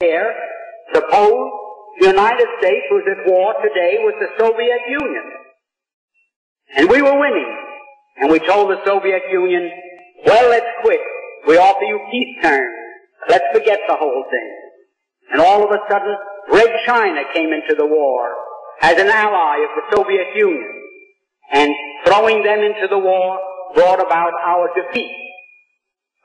Here, suppose the United States was at war today with the Soviet Union. And we were winning. And we told the Soviet Union, well, let's quit. We offer you peace terms. Let's forget the whole thing. And all of a sudden, Red China came into the war as an ally of the Soviet Union. And throwing them into the war brought about our defeat.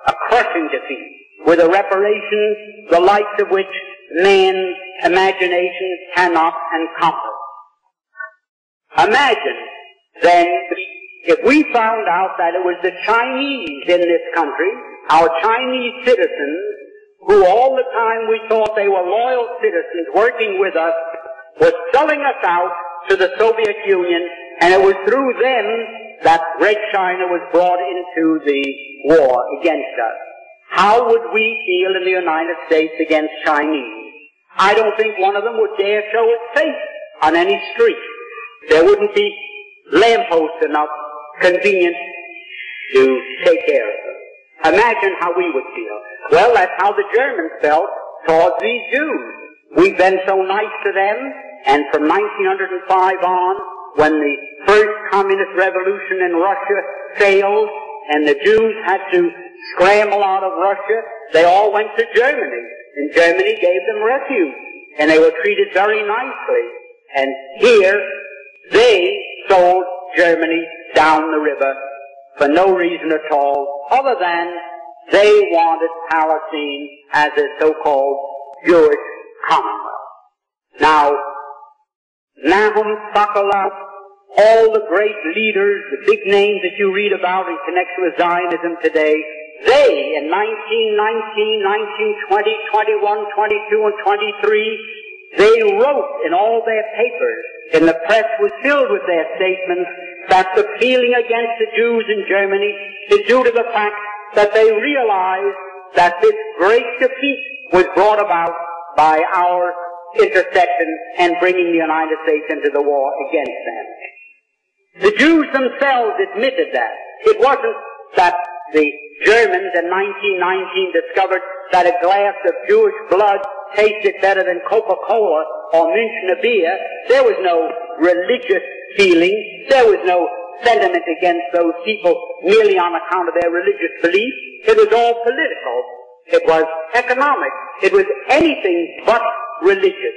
A crushing defeat, with a reparation the likes of which man's imagination cannot encompass. Imagine, then, if we found out that it was the Chinese in this country, our Chinese citizens, who all the time we thought they were loyal citizens working with us, were selling us out to the Soviet Union, and it was through them that Red China was brought into the war against us. How would we feel in the United States against Chinese? I don't think one of them would dare show its face on any street. There wouldn't be lampposts enough convenient to take care of them. Imagine how we would feel. Well, that's how the Germans felt towards these Jews. We've been so nice to them, and from 1905 on, when the first communist revolution in Russia failed, and the Jews had to scramble out of Russia, they all went to Germany, and Germany gave them refuge, and they were treated very nicely. And here, they sold Germany down the river for no reason at all, other than they wanted Palestine as a so-called Jewish commonwealth. Now, Nahum, Sokolow, all the great leaders, the big names that you read about in connection with Zionism today, they, in 1919, 1920, 21, 22, and 23, they wrote in all their papers, and the press was filled with their statements, that the feeling against the Jews in Germany is due to the fact that they realized that this great defeat was brought about by our intercession and bringing the United States into the war against them. The Jews themselves admitted that. It wasn't that the Germans in 1919 discovered that a glass of Jewish blood tasted better than Coca-Cola or Münchner beer. There was no religious feeling. There was no sentiment against those people merely on account of their religious belief. It was all political. It was economic. It was anything but religious.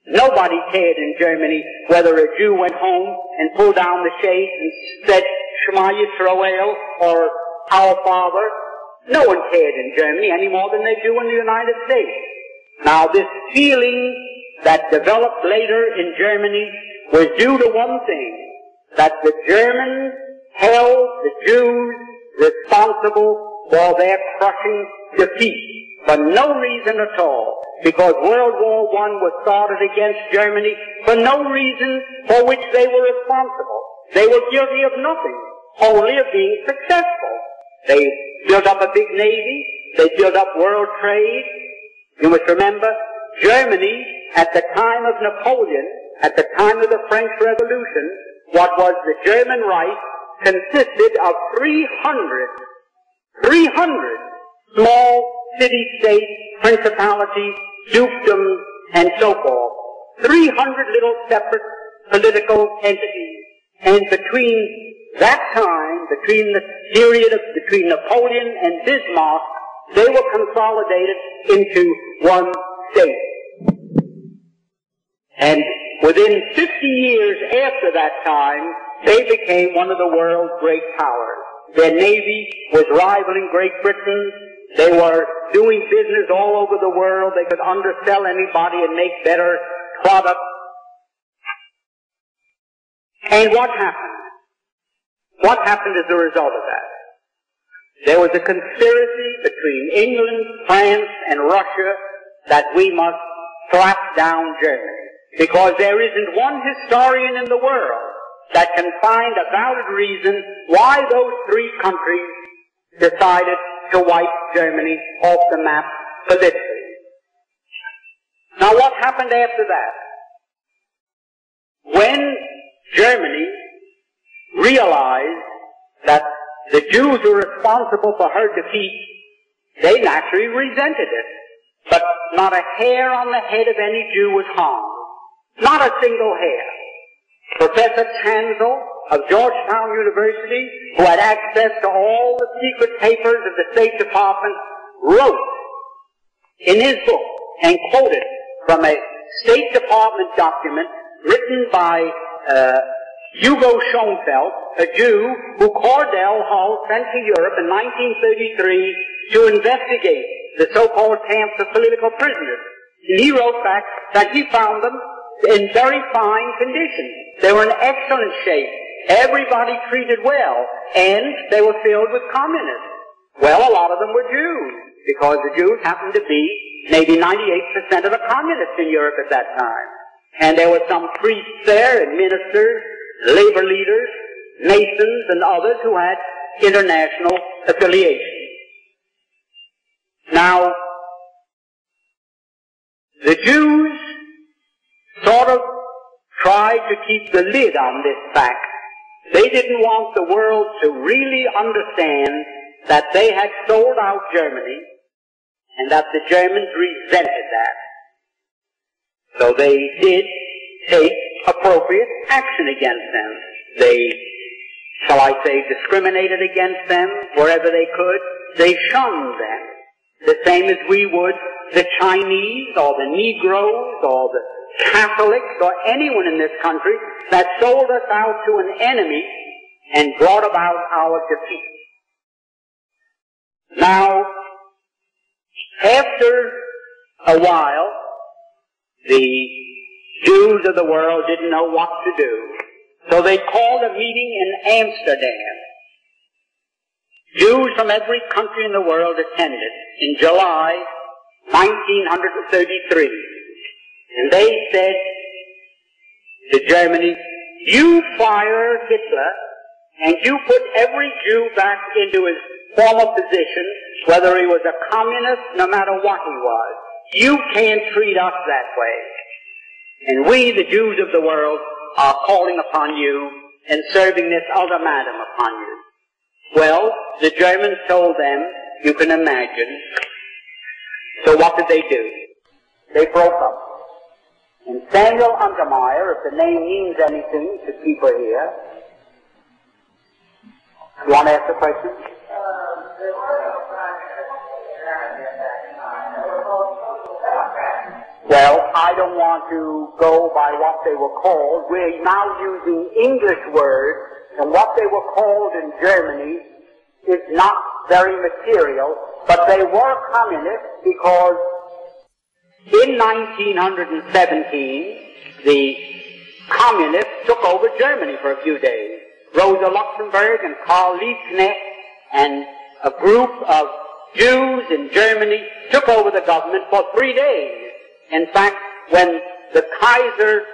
Nobody cared in Germany whether a Jew went home and pulled down the shade and said Shema Yisrael or Our Father. No one cared in Germany any more than they do in the United States. Now, this feeling that developed later in Germany was due to one thing, that the Germans held the Jews responsible for their crushing defeat for no reason at all, because World War I was started against Germany for no reason for which they were responsible. They were guilty of nothing, only of being successful. They built up a big navy, they built up world trade. You must remember, Germany, at the time of Napoleon, at the time of the French Revolution, what was the German Reich consisted of 300 small city-states, principalities, dukedoms, and so forth. 300 little separate political entities. And between that time, between the period between Napoleon and Bismarck, they were consolidated into one state. And within 50 years after that time, they became one of the world's great powers. Their navy was rivaling Great Britain. They were doing business all over the world. They could undersell anybody and make better products. And what happened? What happened as a result of that? There was a conspiracy between England, France, and Russia that we must slap down Germany. Because there isn't one historian in the world that can find a valid reason why those three countries decided to wipe Germany off the map politically. Now what happened after that? When Germany realized that the Jews were responsible for her defeat, they naturally resented it. but not a hair on the head of any Jew was harmed. Not a single hair. Professor Tansel of Georgetown University, who had access to all the secret papers of the State Department, wrote in his book and quoted from a State Department document written by Hugo Schoenfeld, a Jew who Cordell Hull sent to Europe in 1933 to investigate the so-called camps of political prisoners. And he wrote back that he found them in very fine condition. They were in excellent shape. Everybody treated well, and they were filled with communists. Well, a lot of them were Jews, because the Jews happened to be maybe 98% of the communists in Europe at that time. And there were some priests there, and ministers, labor leaders, masons, and others who had international affiliation. Now, the Jews sort of tried to keep the lid on this fact. They didn't want the world to really understand that they had sold out Germany and that the Germans resented that. So they did take appropriate action against them. They, shall I say, discriminated against them wherever they could. They shunned them, the same as we would the Chinese or the Negroes or the Catholics or anyone in this country that sold us out to an enemy and brought about our defeat. Now, after a while, the Jews of the world didn't know what to do, so they called a meeting in Amsterdam. Jews from every country in the world attended in July 1933. And they said to Germany, you fire Hitler and you put every Jew back into his former position, whether he was a communist, no matter what he was. You can't treat us that way. And we, the Jews of the world, are calling upon you and serving this ultimatum upon you. Well, the Germans told them, you can imagine. So what did they do? They broke up. And Samuel Untermeyer, if the name means anything to people here, you want to ask the question? Well, I don't want to go by what they were called. We're now using English words, and what they were called in Germany is not very material, but they were communists because in 1917, the communists took over Germany for a few days. Rosa Luxemburg and Karl Liebknecht and a group of Jews in Germany took over the government for 3 days. In fact, when the Kaiser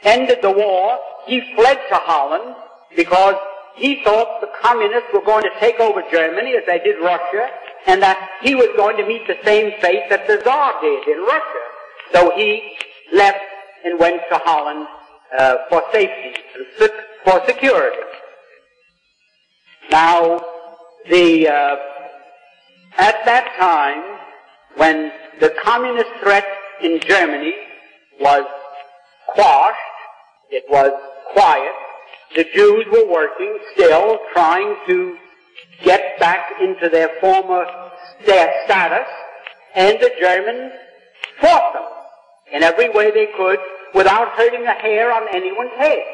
ended the war, he fled to Holland because he thought the communists were going to take over Germany as they did Russia, and that he was going to meet the same fate that the Tsar did in Russia. So he left and went to Holland for safety and for security. Now, at that time, when the communist threat in Germany was quashed, it was quiet, the Jews were working still, trying to get back into their former status, and the Germans fought them in every way they could without hurting a hair on anyone's head.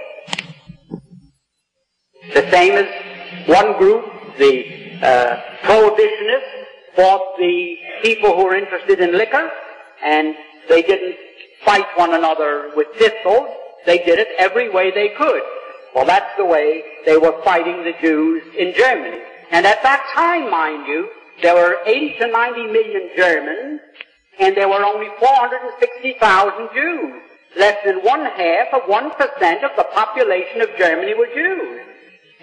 The same as one group, the prohibitionists, fought the people who were interested in liquor, and they didn't fight one another with pistols. They did it every way they could. Well, that's the way they were fighting the Jews in Germany. And at that time, mind you, there were 80 to 90 million Germans, and there were only 460,000 Jews. Less than 0.5% of the population of Germany were Jews.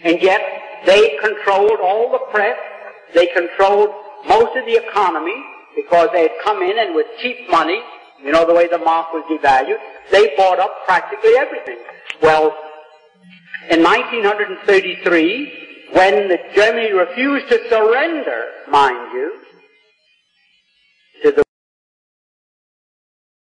And yet, they controlled all the press, they controlled most of the economy, because they had come in and with cheap money, you know the way the mark was devalued, they bought up practically everything. Well, in 1933, when Germany refused to surrender, mind you,